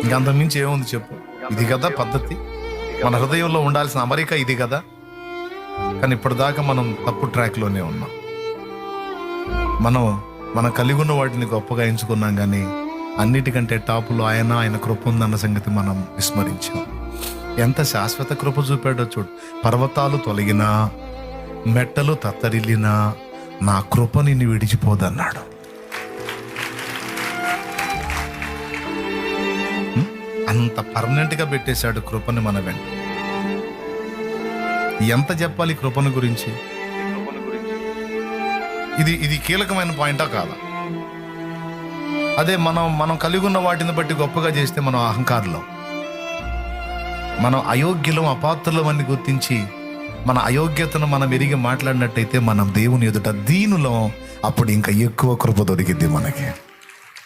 ఇంకంతకుమించి ఏముంది చెప్పు? ఇది కదా పద్ధతి, మన హృదయంలో ఉండాల్సిన అమరిక ఇది కదా. కానీ ఇప్పటిదాకా మనం తప్పు ట్రాక్లోనే ఉన్నాం. మనం కలిగి ఉన్న వాటిని గొప్పగా ఎంచుకున్నాం, కానీ అన్నిటికంటే టాపులో ఆయన కృప ఉందన్న సంగతి మనం విస్మరించాం. ఎంత శాశ్వత కృప చూపాడో చూడు. పర్వతాలు తొలగినా, మెట్టలు తత్తరిల్లినా, నా కృప నిన్ను విడిచిపోదన్నాడు. అంత పర్మనెంట్గా పెట్టేశాడు కృపని మన వెంట. ఎంత చెప్పాలి కృపను గురించి? ఇది కీలకమైన పాయింటా కాదా? అదే మనం కలిగి ఉన్న వాటిని బట్టి గొప్పగా చేస్తే మనం అహంకారులం, మనం అయోగ్యులం, అపాత్రులం అని గుర్తించి మన అయోగ్యతను మనం ఎరిగి మాట్లాడినట్టయితే మనం దేవుని ఎదుట దీనులం. అప్పుడు ఇంకా ఎక్కువ కృప దొరికిద్ది మనకి.